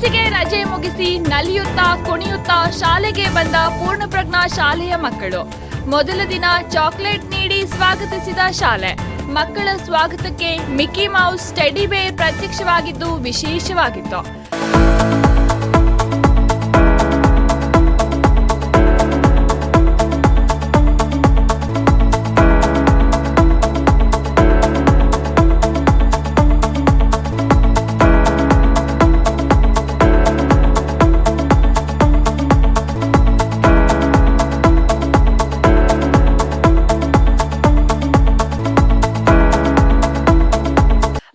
ಬೇಸಿಗೆ ರಜೆ ಮುಗಿಸಿ ನಲಿಯುತ್ತಾ ಕುಣಿಯುತ್ತಾ ಶಾಲೆಗೆ ಬಂದ ಪೂರ್ಣಪ್ರಜ್ಞಾ ಶಾಲೆಯ ಮಕ್ಕಳು ಮೊದಲ ದಿನ ಚಾಕ್ಲೇಟ್ ನೀಡಿ ಸ್ವಾಗತಿಸಿದ ಶಾಲೆ. ಮಕ್ಕಳ ಸ್ವಾಗತಕ್ಕೆ ಮಿಕ್ಕಿ ಮೌಸ್, ಟೆಡಿ ಬೇರ್ ಪ್ರತ್ಯಕ್ಷವಾಗಿದ್ದು ವಿಶೇಷವಾಗಿತ್ತು.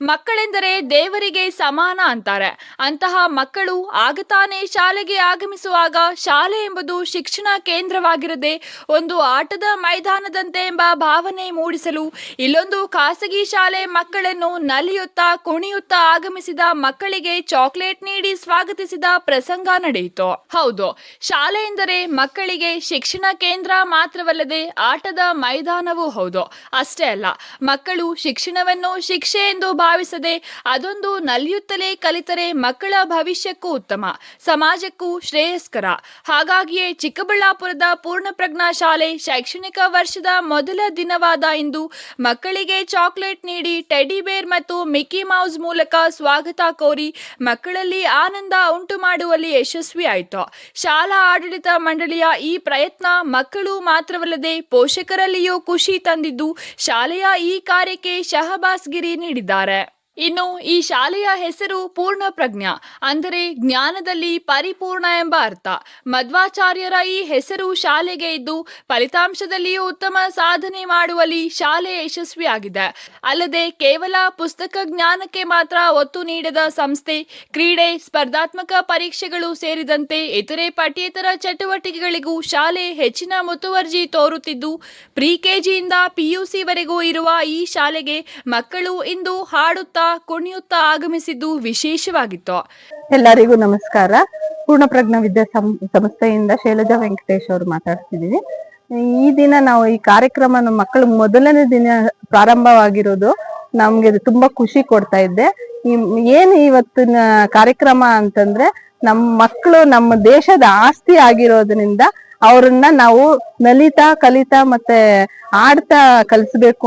ಮಕ್ಕಳೆಂದರೆ ದೇವರಿಗೆ ಸಮಾನ ಅಂತಾರೆ. ಅಂತಹ ಮಕ್ಕಳು ಆಗತಾನೆ ಶಾಲೆಗೆ ಆಗಮಿಸುವಾಗ ಶಾಲೆ ಎಂಬುದು ಶಿಕ್ಷಣ ಕೇಂದ್ರವಾಗಿರದೆ ಒಂದು ಆಟದ ಮೈದಾನದಂತೆ ಎಂಬ ಭಾವನೆ ಮೂಡಿಸಲು ಇಲ್ಲೊಂದು ಖಾಸಗಿ ಶಾಲೆ ಮಕ್ಕಳನ್ನು ನಲಿಯುತ್ತಾ ಕುಣಿಯುತ್ತಾ ಆಗಮಿಸಿದ ಮಕ್ಕಳಿಗೆ ಚಾಕ್ಲೇಟ್ ನೀಡಿ ಸ್ವಾಗತಿಸಿದ ಪ್ರಸಂಗ ನಡೆಯಿತು. ಹೌದು, ಶಾಲೆ ಎಂದರೆ ಮಕ್ಕಳಿಗೆ ಶಿಕ್ಷಣ ಕೇಂದ್ರ ಮಾತ್ರವಲ್ಲದೆ ಆಟದ ಮೈದಾನವೂ ಹೌದು. ಅಷ್ಟೇ ಅಲ್ಲ, ಮಕ್ಕಳು ಶಿಕ್ಷಣವನ್ನು ಶಿಕ್ಷೆ ಎಂದು ಭಾವಿಸದೆ ಅದೊಂದು ನಲಿಯುತ್ತಲೇ ಕಲಿತರೆ ಮಕ್ಕಳ ಭವಿಷ್ಯಕ್ಕೂ ಉತ್ತಮ, ಸಮಾಜಕ್ಕೂ ಶ್ರೇಯಸ್ಕರ. ಹಾಗಾಗಿಯೇ ಚಿಕ್ಕಬಳ್ಳಾಪುರದ ಪೂರ್ಣಪ್ರಜ್ಞಾ ಶಾಲೆ ಶೈಕ್ಷಣಿಕ ವರ್ಷದ ಮೊದಲ ದಿನವಾದ ಇಂದು ಮಕ್ಕಳಿಗೆ ಚಾಕ್ಲೇಟ್ ನೀಡಿ ಟೆಡಿ ಬೇರ್ ಮತ್ತು ಮಿಕ್ಕಿ ಮೌಸ್ ಮೂಲಕ ಸ್ವಾಗತ ಕೋರಿ ಮಕ್ಕಳಲ್ಲಿ ಆನಂದ ಉಂಟು ಮಾಡುವಲ್ಲಿ ಯಶಸ್ವಿಯಾಯಿತು. ಶಾಲಾ ಆಡಳಿತ ಮಂಡಳಿಯ ಈ ಪ್ರಯತ್ನ ಮಕ್ಕಳು ಮಾತ್ರವಲ್ಲದೆ ಪೋಷಕರಲ್ಲಿಯೂ ಖುಷಿ ತಂದಿದ್ದು ಶಾಲೆಯ ಈ ಕಾರ್ಯಕ್ಕೆ ಶಹಬಾಸ್ ಗಿರಿ ನೀಡಿದ್ದಾರೆ. ಇನ್ನು ಈ ಶಾಲೆಯ ಹೆಸರು ಪೂರ್ಣಪ್ರಜ್ಞಾ, ಅಂದರೆ ಜ್ಞಾನದಲ್ಲಿ ಪರಿಪೂರ್ಣ ಎಂಬ ಅರ್ಥ. ಮಧ್ವಾಚಾರ್ಯರ ಈ ಹೆಸರು ಶಾಲೆಗೆ ಇದ್ದು ಫಲಿತಾಂಶದಲ್ಲಿಯೂ ಉತ್ತಮ ಸಾಧನೆ ಮಾಡುವಲ್ಲಿ ಶಾಲೆ ಯಶಸ್ವಿಯಾಗಿದೆ. ಅಲ್ಲದೆ ಕೇವಲ ಪುಸ್ತಕ ಜ್ಞಾನಕ್ಕೆ ಮಾತ್ರ ಒತ್ತು ನೀಡದ ಸಂಸ್ಥೆ ಕ್ರೀಡೆ, ಸ್ಪರ್ಧಾತ್ಮಕ ಪರೀಕ್ಷೆಗಳು ಸೇರಿದಂತೆ ಇತರೆ ಪಠ್ಯೇತರ ಚಟುವಟಿಕೆಗಳಿಗೂ ಶಾಲೆ ಹೆಚ್ಚಿನ ಮುತುವರ್ಜಿ ತೋರುತ್ತಿದ್ದು ಪ್ರಿ ಕೆಜಿಯಿಂದ PUC ವರೆಗೂ ಇರುವ ಈ ಶಾಲೆಗೆ ಮಕ್ಕಳು ಇಂದು ಹಾಡುತ್ತಾ ಕುಣಿಯುತ್ತಾ ಆಗಮಿಸಿದ್ದು ವಿಶೇಷವಾಗಿತ್ತು. ಎಲ್ಲರಿಗೂ ನಮಸ್ಕಾರ. ಪೂರ್ಣಪ್ರಜ್ಞಾ ವಿದ್ಯಾ ಸಂಸ್ಥೆಯಿಂದ ಶೈಲಜಾ ವೆಂಕಟೇಶ್ ಅವರು ಮಾತಾಡ್ತಿದೀವಿ. ಈ ದಿನ ನಾವು ಈ ಕಾರ್ಯಕ್ರಮ ನಮ್ಮ ಮಕ್ಕಳು ಮೊದಲನೇ ದಿನ ಪ್ರಾರಂಭವಾಗಿರೋದು ನಮ್ಗೆ ತುಂಬಾ ಖುಷಿ ಕೊಡ್ತಾ ಇದ್ದೆ. ಏನು ಇವತ್ತಿನ ಕಾರ್ಯಕ್ರಮ ಅಂತಂದ್ರೆ, ನಮ್ಮ ಮಕ್ಕಳು ನಮ್ಮ ದೇಶದ ಆಸ್ತಿ ಆಗಿರೋದ್ರಿಂದ ಅವ್ರನ್ನ ನಾವು ನಲಿತಾ ಕಲಿತಾ ಮತ್ತೆ ಆಡ್ತಾ ಕಲಿಸ್ಬೇಕು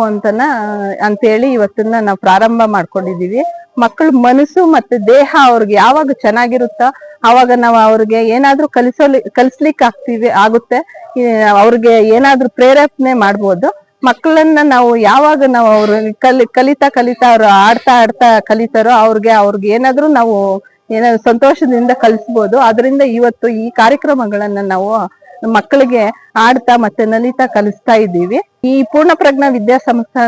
ಅಂತೇಳಿ ಇವತ್ತನ್ನ ನಾವು ಪ್ರಾರಂಭ ಮಾಡ್ಕೊಂಡಿದೀವಿ. ಮಕ್ಕಳ ಮನಸ್ಸು ಮತ್ತೆ ದೇಹ ಅವ್ರಿಗೆ ಯಾವಾಗ ಚೆನ್ನಾಗಿರುತ್ತೋ ಅವಾಗ ನಾವು ಅವ್ರಿಗೆ ಏನಾದ್ರೂ ಕಲಿಸ್ಲಿಕ್ಕೆ ಆಗುತ್ತೆ. ಅವ್ರಿಗೆ ಏನಾದ್ರೂ ಪ್ರೇರೇಪಣೆ ಮಾಡ್ಬೋದು. ಮಕ್ಕಳನ್ನ ನಾವು ಯಾವಾಗ ನಾವು ಅವ್ರ ಕಲಿತಾ ಅವ್ರು ಆಡ್ತಾ ಕಲಿತಾರೋ ಅವ್ರಿಗೆ ಏನಾದ್ರೂ ನಾವು ಏನಾದ್ರು ಸಂತೋಷದಿಂದ ಕಲಿಸ್ಬೋದು. ಅದರಿಂದ ಇವತ್ತು ಈ ಕಾರ್ಯಕ್ರಮಗಳನ್ನ ನಾವು ಮಕ್ಕಳಿಗೆ ಆಡ್ತಾ ಮತ್ತೆ ನಲಿತಾ ಕಲಿಸ್ತಾ ಇದ್ದೀವಿ. ಈ ಪೂರ್ಣಪ್ರಜ್ಞಾ ವಿದ್ಯಾಸಂಸ್ಥೆ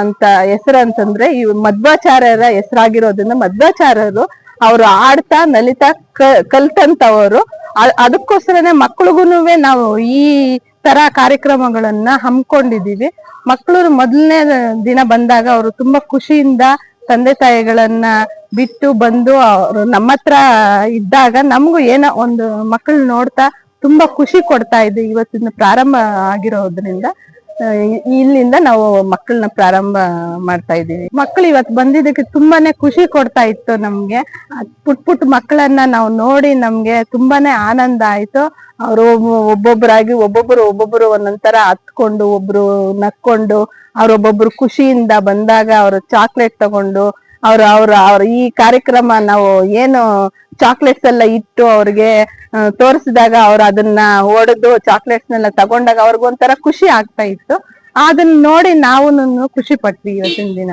ಅಂತ ಹೆಸರು ಅಂತಂದ್ರೆ ಈ ಮಧ್ವಾಚಾರ್ಯರ ಹೆಸರಾಗಿರೋದ್ರಿಂದ ಮಧ್ವಾಚಾರ್ಯರು ಅವರು ಆಡ್ತಾ ನಲಿತಾ ಕಲ್ತಂತವರು. ಅದಕ್ಕೋಸ್ಕರನೇ ಮಕ್ಳಿಗೂನುವೆ ನಾವು ಈ ತರ ಕಾರ್ಯಕ್ರಮಗಳನ್ನ ಹಮ್ಮಿಕೊಂಡಿದೀವಿ. ಮಕ್ಕಳು ಮೊದಲನೇ ದಿನ ಬಂದಾಗ ಅವರು ತುಂಬಾ ಖುಷಿಯಿಂದ ತಂದೆ ತಾಯಿಗಳನ್ನ ಬಿಟ್ಟು ಬಂದು ಅವರು ನಮ್ಮ ಹತ್ರ ಇದ್ದಾಗ ನಮಗೂ ಏನೋ ಒಂದು ಮಕ್ಕಳು ನೋಡ್ತಾ ತುಂಬಾ ಖುಷಿ ಕೊಡ್ತಾ ಇದೆ. ಇವತ್ತಿನ ಪ್ರಾರಂಭ ಆಗಿರೋದ್ರಿಂದ ಇಲ್ಲಿಂದ ನಾವು ಮಕ್ಕಳನ್ನ ಪ್ರಾರಂಭ ಮಾಡ್ತಾ ಇದ್ದೀವಿ. ಮಕ್ಕಳು ಇವತ್ತು ಬಂದಿದ್ದಕ್ಕೆ ತುಂಬಾನೇ ಖುಷಿ ಕೊಡ್ತಾ ಇತ್ತು ನಮ್ಗೆ. ಪುಟ್ ಮಕ್ಕಳನ್ನ ನಾವು ನೋಡಿ ನಮ್ಗೆ ತುಂಬಾನೇ ಆನಂದ ಆಯ್ತು. ಅವರು ಒಬ್ಬೊಬ್ರು ಒಂದೊಂದರ ಹತ್ಕೊಂಡು, ಒಬ್ರು ನಕ್ಕೊಂಡು, ಅವ್ರೊಬ್ಬೊಬ್ರು ಖುಷಿಯಿಂದ ಬಂದಾಗ ಅವರು ಚಾಕ್ಲೇಟ್ ತಗೊಂಡು ಅವ್ರ ಈ ಕಾರ್ಯಕ್ರಮ ನಾವು ಏನು ಚಾಕ್ಲೇಟ್ಸ್ ಎಲ್ಲ ಇಟ್ಟು ಅವ್ರಿಗೆ ತೋರಿಸಿದಾಗ ಅವ್ರು ಅದನ್ನ ಹೊಡೆದು ಚಾಕ್ಲೇಟ್ಸ್ನೆಲ್ಲ ತಗೊಂಡಾಗ ಅವ್ರಿಗೊಂಥರ ಖುಷಿ ಆಗ್ತಾ ಇತ್ತು. ಅದನ್ನ ನೋಡಿ ನಾವು ಖುಷಿ ಪಟ್ವಿ ಇವತ್ತಿನ ದಿನ.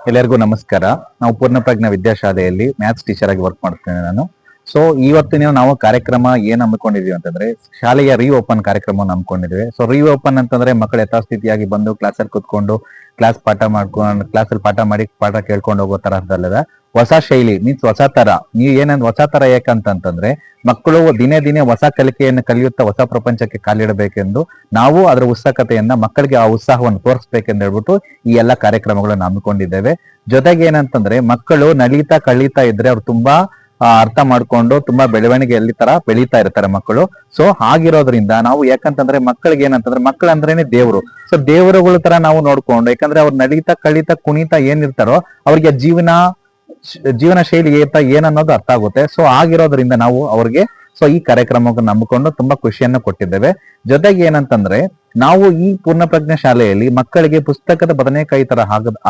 ಎಲ್ಲರಿಗೂ ನಮಸ್ಕಾರ. ನಾವು ಪೂರ್ಣಪ್ರಜ್ಞಾ ವಿದ್ಯಾಶಾಲೆಯಲ್ಲಿ ಮ್ಯಾಥ್ಸ್ ಟೀಚರ್ ಆಗಿ ವರ್ಕ್ ಮಾಡ್ತೇನೆ ನಾನು. ಸೊ ಇವತ್ತಿನ ನಾವು ಕಾರ್ಯಕ್ರಮ ಏನ್ ಹಮ್ಮಿಕೊಂಡಿದೀವಿ ಅಂತಂದ್ರೆ ಶಾಲೆಯ ರೀಓಪನ್ ಕಾರ್ಯಕ್ರಮವನ್ನು ಹಮ್ಮಿಕೊಂಡಿದ್ವಿ. ಸೊ ರೀಓಪನ್ ಅಂತಂದ್ರೆ ಮಕ್ಕಳು ಯಥಾಸ್ಥಿತಿಯಾಗಿ ಬಂದು ಕ್ಲಾಸಲ್ಲಿ ಕುತ್ಕೊಂಡು ಕ್ಲಾಸಲ್ಲಿ ಪಾಠ ಮಾಡಿ ಪಾಠ ಕೇಳ್ಕೊಂಡು ಹೋಗೋ ತರಹದಲ್ಲದ ಹೊಸ ಶೈಲಿ ಮೀನ್ಸ್ ಹೊಸ ತರ. ನೀವು ಏನಂದ್ರೆ ಹೊಸ ತರ ಯಾಕಂತಂದ್ರೆ ಮಕ್ಕಳು ದಿನೇ ಹೊಸ ಕಲಿಕೆಯನ್ನು ಕಲಿಯುತ್ತಾ ಹೊಸ ಪ್ರಪಂಚಕ್ಕೆ ಕಾಲಿಡಬೇಕೆಂದು ನಾವು ಅದರ ಉತ್ಸುಕತೆಯನ್ನ ಮಕ್ಕಳಿಗೆ ಆ ಉತ್ಸಾಹವನ್ನು ತೋರಿಸ್ಬೇಕೆಂದು ಹೇಳ್ಬಿಟ್ಟು ಈ ಎಲ್ಲಾ ಕಾರ್ಯಕ್ರಮಗಳನ್ನು ಹಮ್ಮಿಕೊಂಡಿದ್ದೇವೆ. ಜೊತೆಗೆ ಏನಂತಂದ್ರೆ ಮಕ್ಕಳು ನಲಿತಾ ಕಳೀತಾ ಇದ್ರೆ ಅವ್ರು ತುಂಬಾ ಅರ್ಥ ಮಾಡ್ಕೊಂಡು ತುಂಬಾ ಬೆಳವಣಿಗೆಯಲ್ಲಿ ತರ ಬೆಳೀತಾ ಇರ್ತಾರೆ ಮಕ್ಕಳು. ಸೊ ಹಾಗಿರೋದ್ರಿಂದ ನಾವು ಯಾಕಂತಂದ್ರೆ ಮಕ್ಕಳಿಗೆ ಏನಂತಂದ್ರೆ ಮಕ್ಕಳು ಅಂದ್ರೇನೆ ದೇವರು. ಸೊ ದೇವರುಗಳ ತರ ನಾವು ನೋಡ್ಕೊಂಡು, ಯಾಕಂದ್ರೆ ಅವ್ರು ನಡೀತಾ ಕಳೀತಾ ಕುಣಿತಾ ಏನಿರ್ತಾರೋ ಅವ್ರಿಗೆ ಜೀವನ ಜೀವನ ಶೈಲಿ ಏನನ್ನೋದು ಅರ್ಥ ಆಗುತ್ತೆ. ಸೊ ಆಗಿರೋದ್ರಿಂದ ನಾವು ಅವ್ರಿಗೆ ಸೊ ಈ ಕಾರ್ಯಕ್ರಮಕ್ಕೆ ನಂಬಿಕೊಂಡು ತುಂಬಾ ಖುಷಿಯನ್ನು ಕೊಟ್ಟಿದ್ದೇವೆ. ಜೊತೆಗೆ ಏನಂತಂದ್ರೆ ನಾವು ಈ ಪೂರ್ಣಪ್ರಜ್ಞೆ ಶಾಲೆಯಲ್ಲಿ ಮಕ್ಕಳಿಗೆ ಪುಸ್ತಕದ ಬದನೆಕಾಯಿ ತರ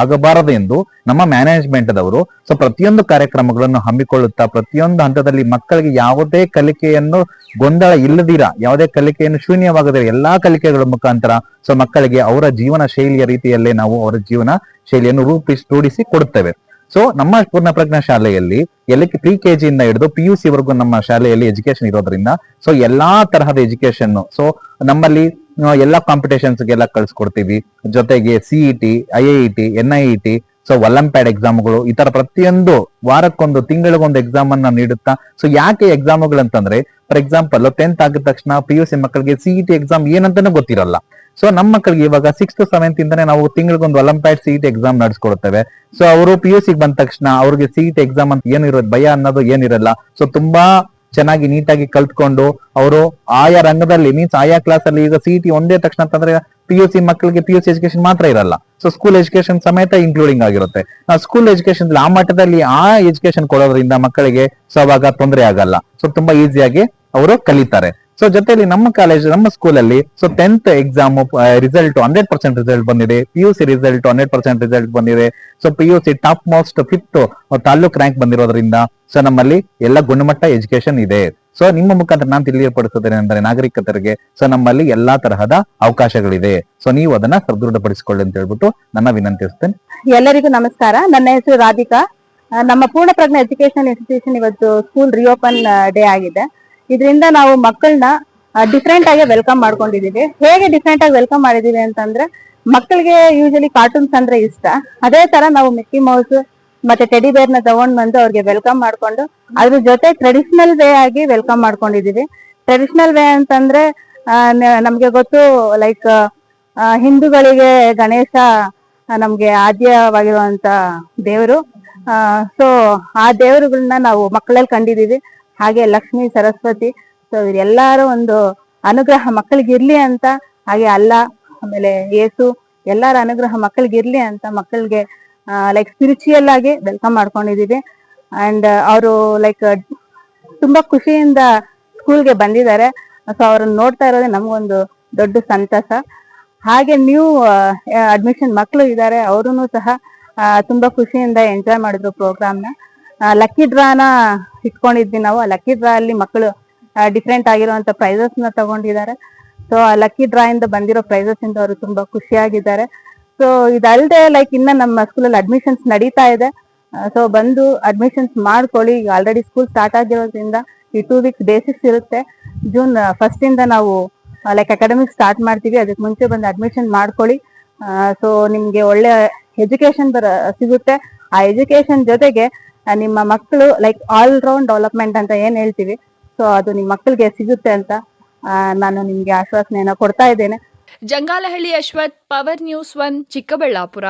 ಆಗಬಾರದು ಎಂದು ನಮ್ಮ ಮ್ಯಾನೇಜ್ಮೆಂಟ್ ದವರು ಸೊ ಪ್ರತಿಯೊಂದು ಕಾರ್ಯಕ್ರಮಗಳನ್ನು ಹಮ್ಮಿಕೊಳ್ಳುತ್ತಾ ಪ್ರತಿಯೊಂದು ಹಂತದಲ್ಲಿ ಮಕ್ಕಳಿಗೆ ಯಾವುದೇ ಕಲಿಕೆಯನ್ನು ಗೊಂದಲ ಇಲ್ಲದಿರ, ಯಾವುದೇ ಕಲಿಕೆಯನ್ನು ಶೂನ್ಯವಾಗದಿರ ಎಲ್ಲಾ ಕಲಿಕೆಗಳ ಮುಖಾಂತರ ಸೊ ಮಕ್ಕಳಿಗೆ ಅವರ ಜೀವನ ಶೈಲಿಯ ರೀತಿಯಲ್ಲೇ ನಾವು ಅವರ ಜೀವನ ಶೈಲಿಯನ್ನು ರೂಢಿಸಿ ಕೊಡುತ್ತೇವೆ. ಸೊ ನಮ್ಮ ಪೂರ್ಣಪ್ರಜ್ಞಾ ಶಾಲೆಯಲ್ಲಿ ಪ್ರಿ ಕೆಜಿ ಇಂದ ಹಿಡಿದು PUC ವರೆಗೂ ನಮ್ಮ ಶಾಲೆಯಲ್ಲಿ ಎಜುಕೇಶನ್ ಇರೋದ್ರಿಂದ ಸೊ ಎಲ್ಲಾ ತರಹದ ಎಜುಕೇಶನ್ ಸೊ ನಮ್ಮಲ್ಲಿ ಎಲ್ಲಾ ಕಾಂಪಿಟೇಷನ್ಸ್ಗೆಲ್ಲ ಕಳ್ಸಿಕೊಡ್ತೀವಿ. ಜೊತೆಗೆ CET, IIT, NIET, so olympiad ಎಕ್ಸಾಮ್ಗಳು ಈ ತರ ಪ್ರತಿಯೊಂದು ವಾರಕ್ಕೊಂದು ತಿಂಗಳಿಗೊಂದು ಎಕ್ಸಾಮ್ ಅನ್ನ ನೀಡುತ್ತಾ. ಸೊ ಯಾಕೆ ಎಕ್ಸಾಮ್ಗಳು ಅಂತಂದ್ರೆ, ಫಾರ್ ಎಕ್ಸಾಂಪಲ್ 10th ಆಗಿದ ತಕ್ಷಣ PUC ಮಕ್ಕಳಿಗೆ CET ಎಕ್ಸಾಮ್ ಏನಂತಾನೆ ಗೊತ್ತಿರಲ್ಲ. ಸೊ ನಮ್ಮ ಮಕ್ಕಳಿಗೆ ಇವಾಗ 6th 7th ಇಂದಾನೆ ನಾವು ತಿಂಗಳಿಗೊಂದು ಒಲಿಂಪಿಯಾಡ್ CET ಎಕ್ಸಾಮ್ ನಡೆಸ್ಕೊಡ್ತೇವೆ. ಸೊ ಅವರು PUC ಬಂದ ತಕ್ಷಣ ಅವ್ರಿಗೆ CET ಎಕ್ಸಾಮ್ ಅಂತ ಏನಿರೋದು ಭಯ ಅನ್ನೋದು ಏನಿರಲ್ಲ. ಸೊ ತುಂಬಾ ಚೆನ್ನಾಗಿ ನೀಟಾಗಿ ಕಲ್ತ್ಕೊಂಡು ಅವರು ಆಯಾ ರಂಗದಲ್ಲಿ ಮೀನ್ಸ್ ಆಯಾ ಕ್ಲಾಸ್ ಅಲ್ಲಿ ಈಗ CET ಒಂದೇ ತಕ್ಷಣ ಅಂತಂದ್ರೆ PUC ಮಕ್ಕಳಿಗೆ PUC ಎಜುಕೇಶನ್ ಮಾತ್ರ ಇರಲ್ಲ. ಸೊ ಸ್ಕೂಲ್ ಎಜುಕೇಶನ್ ಸಮೇತ ಇನ್ಕ್ಲೂಡಿಂಗ್ ಆಗಿರುತ್ತೆ. ಸ್ಕೂಲ್ ಎಜುಕೇಶನ್ ಆ ಮಟ್ಟದಲ್ಲಿ ಆ ಎಜುಕೇಶನ್ ಕೊಡೋದ್ರಿಂದ ಮಕ್ಕಳಿಗೆ ಸೊ ಅವಾಗ ತೊಂದರೆ ಆಗಲ್ಲ. ಸೊ ತುಂಬಾ ಈಸಿಯಾಗಿ ಅವರು ಕಲಿತಾರೆ. ಸೊ ಜೊತೆಲಿ ನಮ್ಮ ಕಾಲೇಜ್ ನಮ್ಮ ಸ್ಕೂಲಲ್ಲಿ so 10th exam result 100% result ಬಂದಿದೆ. PUC ರಿಸಲ್ಟ್ 100% ರಿಸಲ್ಟ್ ಬಂದಿದೆ. So PUC top most 5th taluk rank ಬಂದಿರೋದ್ರಿಂದ ಸೊ ನಮ್ಮಲ್ಲಿ ಎಲ್ಲ ಗುಣಮಟ್ಟ ಎಜುಕೇಶನ್ ಇದೆ. ಸೊ ನಿಮ್ಮ ಮುಖಾಂತರ ನಾನು ತಿಳಿಯಪಡಿಸುತ್ತೇನೆ ಅಂದ್ರೆ ನಾಗರಿಕರಿಗೆ ಸೊ ನಮ್ಮಲ್ಲಿ ಎಲ್ಲಾ ತರಹದ ಅವಕಾಶಗಳಿದೆ. ಸೊ ನೀವು ಅದನ್ನ ಸದೃಢಪಡಿಸಿಕೊಳ್ಳಿ ಅಂತ ಹೇಳ್ಬಿಟ್ಟು ನನ್ನ ವಿನಂತಿಸ್ತೇನೆ. ಎಲ್ಲರಿಗೂ ನಮಸ್ಕಾರ. ನನ್ನ ಹೆಸರು ರಾಧಿಕಾ. ನಮ್ಮ ಪೂರ್ಣಪ್ರಜ್ಞಾ ಎಜುಕೇಶನಲ್ ಇನ್ಸ್ಟಿಟ್ಯೂಷನ್ ಇವತ್ತು ಸ್ಕೂಲ್ ರಿಓಪನ್ ಡೇ ಆಗಿದೆ. ಇದರಿಂದ ನಾವು ಮಕ್ಕಳನ್ನ ಡಿಫ್ರೆಂಟ್ ಆಗಿ ವೆಲ್ಕಮ್ ಮಾಡ್ಕೊಂಡಿದೀವಿ. ಹೇಗೆ ಡಿಫ್ರೆಂಟ್ ಆಗಿ ವೆಲ್ಕಮ್ ಮಾಡಿದೀವಿ ಅಂತಂದ್ರೆ, ಮಕ್ಕಳಿಗೆ ಯೂಶಲಿ ಕಾರ್ಟೂನ್ಸ್ ಅಂದ್ರೆ ಇಷ್ಟ. ಅದೇ ತರ ನಾವು ಮಿಕ್ಕಿ ಮೌಸ್ ಮತ್ತೆ ಟೆಡಿ ಬೇರ್ ನ ತಗೊಂಡ್ ಬಂದು ಅವ್ರಿಗೆ ವೆಲ್ಕಮ್ ಮಾಡ್ಕೊಂಡು ಅದ್ರ ಜೊತೆ ಟ್ರೆಡಿಷನಲ್ ವೇ ಆಗಿ ವೆಲ್ಕಮ್ ಮಾಡ್ಕೊಂಡಿದೀವಿ. ಟ್ರೆಡಿಷನಲ್ ವೇ ಅಂತಂದ್ರೆ ನಮ್ಗೆ ಗೊತ್ತು, ಲೈಕ್ ಹಿಂದೂಗಳಿಗೆ ಗಣೇಶ ನಮ್ಗೆ ಆದ್ಯವಾಗಿರುವಂತ ದೇವರು. ಸೊ ಆ ದೇವರುಗಳನ್ನ ನಾವು ಮಕ್ಕಳಲ್ಲಿ ಕಂಡಿದೀವಿ. ಹಾಗೆ ಲಕ್ಷ್ಮಿ, ಸರಸ್ವತಿ, ಸೊ ಎಲ್ಲಾರು ಒಂದು ಅನುಗ್ರಹ ಮಕ್ಕಳಿಗೆ ಇರ್ಲಿ ಅಂತ, ಹಾಗೆ ಅಲ್ಲ ಆಮೇಲೆ ಯೇಸು ಎಲ್ಲಾರ ಅನುಗ್ರಹ ಮಕ್ಕಳಿಗೆ ಇರ್ಲಿ ಅಂತ ಮಕ್ಕಳಿಗೆ ಲೈಕ್ ಸ್ಪಿರಿಚುಯಲ್ ಆಗಿ ವೆಲ್ಕಮ್ ಮಾಡ್ಕೊಂಡಿದೀವಿ. ಅಂಡ್ ಅವರು ಲೈಕ್ ತುಂಬಾ ಖುಷಿಯಿಂದ ಸ್ಕೂಲ್ಗೆ ಬಂದಿದ್ದಾರೆ. ಸೊ ಅವ್ರನ್ನ ನೋಡ್ತಾ ಇರೋದೇ ನಮ್ಗೊಂದು ದೊಡ್ಡ ಸಂತಸ. ಹಾಗೆ ನ್ಯೂ ಅಡ್ಮಿಷನ್ ಮಕ್ಕಳು ಇದ್ದಾರೆ, ಅವರು ಸಹ ತುಂಬಾ ಖುಷಿಯಿಂದ ಎಂಜಾಯ್ ಮಾಡಿದ್ರು ಪ್ರೋಗ್ರಾಮ್ನ. ಲಕ್ಕಿ ಡ್ರಾನ ಇಟ್ಕೊಂಡಿದ್ವಿ ನಾವು. ಆ ಲಕ್ಕಿ ಡ್ರಾ ಅಲ್ಲಿ ಮಕ್ಕಳು ಡಿಫ್ರೆಂಟ್ ಆಗಿರುವಂತ ಪ್ರೈಸಸ್ ನ ತಗೊಂಡಿದ್ದಾರೆ. ಸೊ ಆ ಲಕ್ಕಿ ಡ್ರಾ ಇಂದ ಬಂದಿರೋ ಪ್ರೈಸಸ್ ಇಂದ ಅವರು ತುಂಬಾ ಖುಷಿಯಾಗಿದ್ದಾರೆ. ಸೊ ಇದಲ್ಲದೆ ಲೈಕ್ ಇನ್ನ ನಮ್ಮ ಸ್ಕೂಲಲ್ಲಿ ಅಡ್ಮಿಷನ್ಸ್ ನಡೀತಾ ಇದೆ. ಸೊ ಬಂದು ಅಡ್ಮಿಷನ್ಸ್ ಮಾಡ್ಕೊಳ್ಳಿ. ಈಗ ಆಲ್ರೆಡಿ ಸ್ಕೂಲ್ ಸ್ಟಾರ್ಟ್ ಆಗಿರೋದ್ರಿಂದ ಈ 2 weeks ಬೇಸಿಕ್ಸ್ ಇರುತ್ತೆ. June 1st ಇಂದ ನಾವು ಲೈಕ್ ಅಕಾಡೆಮಿಕ್ ಸ್ಟಾರ್ಟ್ ಮಾಡ್ತೀವಿ. ಅದಕ್ಕೆ ಮುಂಚೆ ಬಂದು ಅಡ್ಮಿಷನ್ ಮಾಡ್ಕೊಳ್ಳಿ. ಸೊ ನಿಮ್ಗೆ ಒಳ್ಳೆ ಎಜುಕೇಶನ್ ಸಿಗುತ್ತೆ. ಆ ಎಜುಕೇಶನ್ ಜೊತೆಗೆ ನಿಮ್ಮ ಮಕ್ಕಳು ಲೈಕ್ ಆಲ್ ರೌಂಡ್ ಡೆವಲಪ್ಮೆಂಟ್ ಅಂತ ಏನ್ ಹೇಳ್ತೀವಿ, ಸೊ ಅದು ನಿಮ್ಮ ಮಕ್ಕಳಿಗೆ ಸಿಗುತ್ತೆ ಅಂತ ನಾನು ನಿಮ್ಗೆ ಆಶ್ವಾಸನೆಯನ್ನ ಕೊಡ್ತಾ ಇದ್ದೇನೆ. Jangalahalli Ashwath, power news 1, Chikkaballapur.